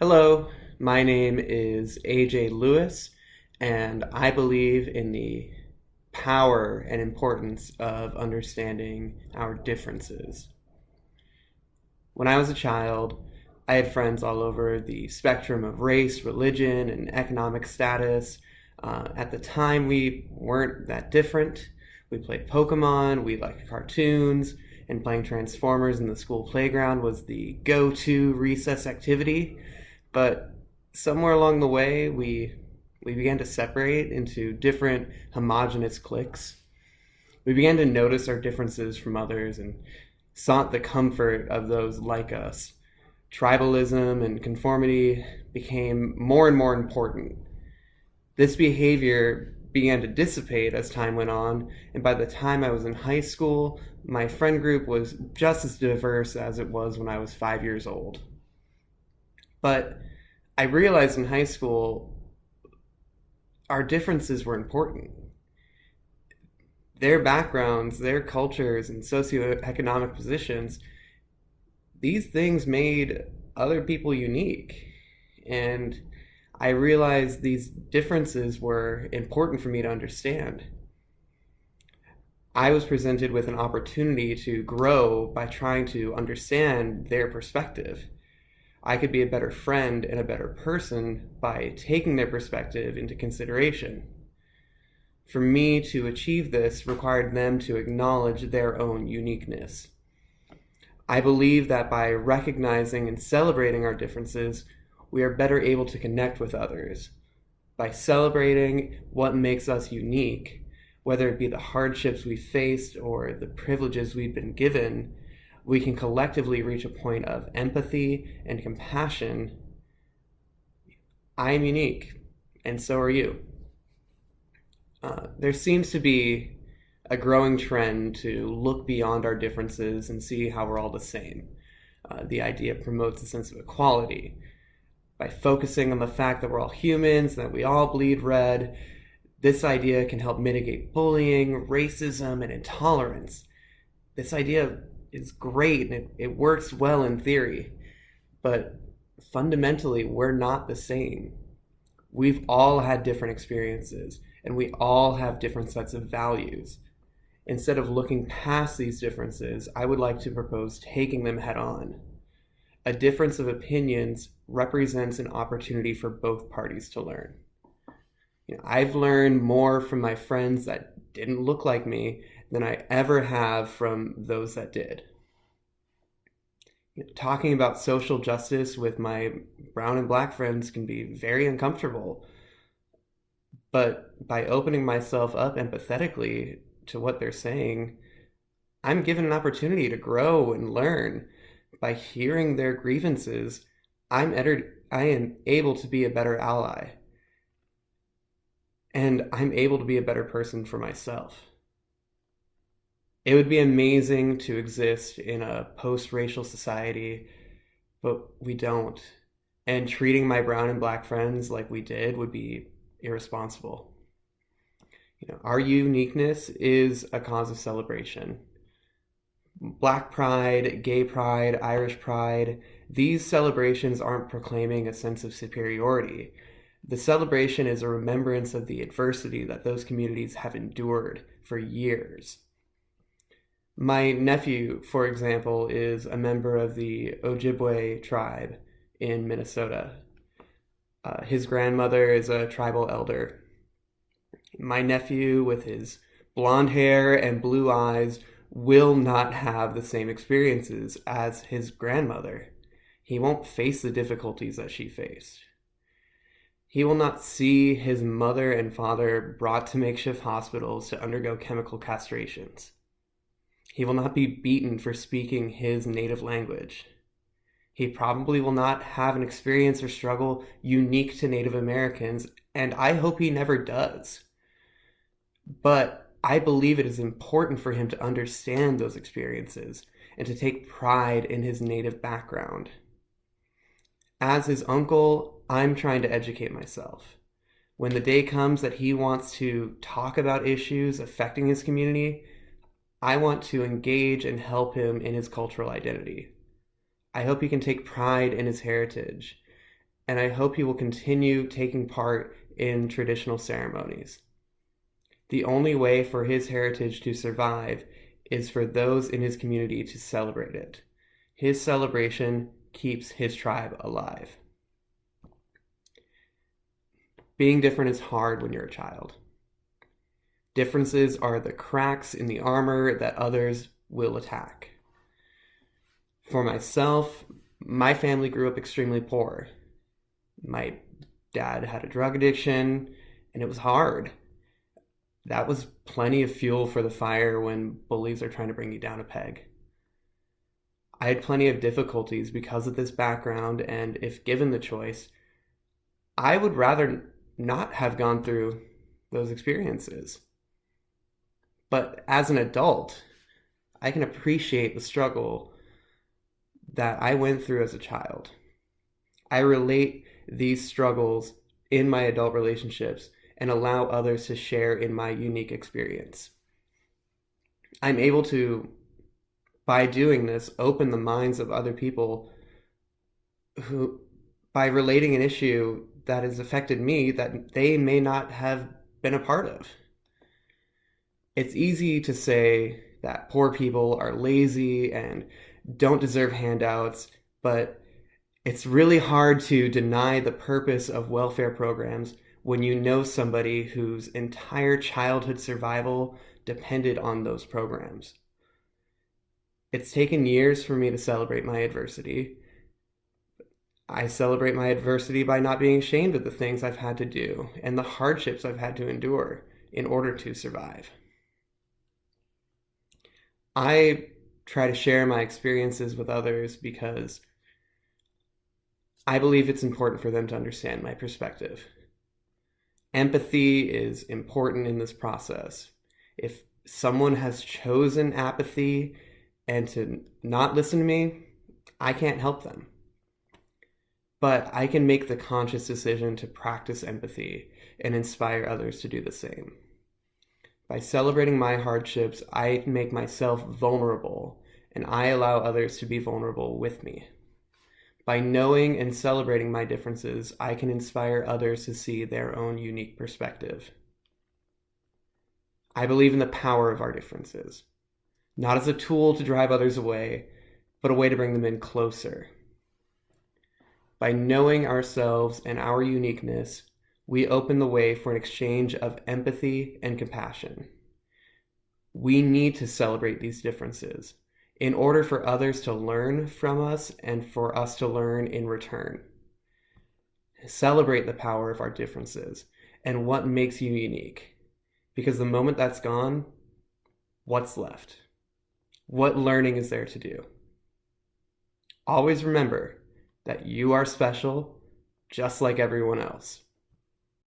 Hello, my name is AJ Lewis, and I believe in the power and importance of understanding our differences. When I was a child, I had friends all over the spectrum of race, religion, and economic status. At the time, we weren't that different. We played Pokemon, we liked cartoons, and playing Transformers in the school playground was the go to recess activity. But somewhere along the way, we began to separate into different homogenous cliques. We began to notice our differences from others and sought the comfort of those like us. Tribalism and conformity became more and more important. This behavior began to dissipate as time went on, and by the time I was in high school, my friend group was just as diverse as it was when I was 5 years old. But I realized in high school our differences were important. Their backgrounds, their cultures, and socioeconomic positions, these things made other people unique. And I realized these differences were important for me to understand. I was presented with an opportunity to grow by trying to understand their perspective. I could be a better friend and a better person by taking their perspective into consideration. For me to achieve this required them to acknowledge their own uniqueness. I believe that by recognizing and celebrating our differences, we are better able to connect with others. By celebrating what makes us unique, whether it be the hardships we faced or the privileges we've been given, we can collectively reach a point of empathy and compassion. I am unique, and so are you. There seems to be a growing trend to look beyond our differences and see how we're all the same. The idea promotes a sense of equality. By focusing on the fact that we're all humans, that we all bleed red, this idea can help mitigate bullying, racism, and intolerance. This idea is great and it works well in theory, but fundamentally, we're not the same. We've all had different experiences, and we all have different sets of values. Instead of looking past these differences, I would like to propose taking them head on. A difference of opinions represents an opportunity for both parties to learn. I've learned more from my friends that didn't look like me than I ever have from those that did. Talking about social justice with my brown and black friends can be very uncomfortable, but by opening myself up empathetically to what they're saying, I'm given an opportunity to grow and learn. By hearing their grievances, I am able to be a better ally, and I'm able to be a better person for myself. It would be amazing to exist in a post-racial society, but we don't. And treating my brown and black friends like we did would be irresponsible. Our uniqueness is a cause of celebration. Black pride, gay pride, Irish pride, these celebrations aren't proclaiming a sense of superiority. The celebration is a remembrance of the adversity that those communities have endured for years. My nephew, for example, is a member of the Ojibwe tribe in Minnesota. His grandmother is a tribal elder. My nephew, with his blonde hair and blue eyes, will not have the same experiences as his grandmother. He won't face the difficulties that she faced. He will not see his mother and father brought to makeshift hospitals to undergo chemical castrations. He will not be beaten for speaking his native language. He probably will not have an experience or struggle unique to Native Americans, and I hope he never does. But I believe it is important for him to understand those experiences and to take pride in his native background. As his uncle, I'm trying to educate myself. When the day comes that he wants to talk about issues affecting his community, I want to engage and help him in his cultural identity. I hope he can take pride in his heritage. and I hope he will continue taking part in traditional ceremonies. The only way for his heritage to survive is for those in his community to celebrate it. His celebration keeps his tribe alive. Being different is hard when you're a child. Differences are the cracks in the armor that others will attack. For myself, my family grew up extremely poor. My dad had a drug addiction, and it was hard. That was plenty of fuel for the fire when bullies are trying to bring you down a peg. I had plenty of difficulties because of this background, and if given the choice, I would rather not have gone through those experiences. But as an adult, I can appreciate the struggle that I went through as a child. I relate these struggles in my adult relationships and allow others to share in my unique experience. I'm able to, by doing this, open the minds of other people who, by relating an issue that has affected me that they may not have been a part of. It's easy to say that poor people are lazy and don't deserve handouts, but it's really hard to deny the purpose of welfare programs when you know somebody whose entire childhood survival depended on those programs. It's taken years for me to celebrate my adversity. I celebrate my adversity by not being ashamed of the things I've had to do and the hardships I've had to endure in order to survive. I try to share my experiences with others because I believe it's important for them to understand my perspective. Empathy is important in this process. If someone has chosen apathy and to not listen to me, I can't help them. But I can make the conscious decision to practice empathy and inspire others to do the same. By celebrating my hardships, I make myself vulnerable, and I allow others to be vulnerable with me. By knowing and celebrating my differences, I can inspire others to see their own unique perspective. I believe in the power of our differences, not as a tool to drive others away, but a way to bring them in closer. By knowing ourselves and our uniqueness, we open the way for an exchange of empathy and compassion. We need to celebrate these differences in order for others to learn from us and for us to learn in return. Celebrate the power of our differences and what makes you unique. Because the moment that's gone, what's left? What learning is there to do? Always remember that you are special just like everyone else.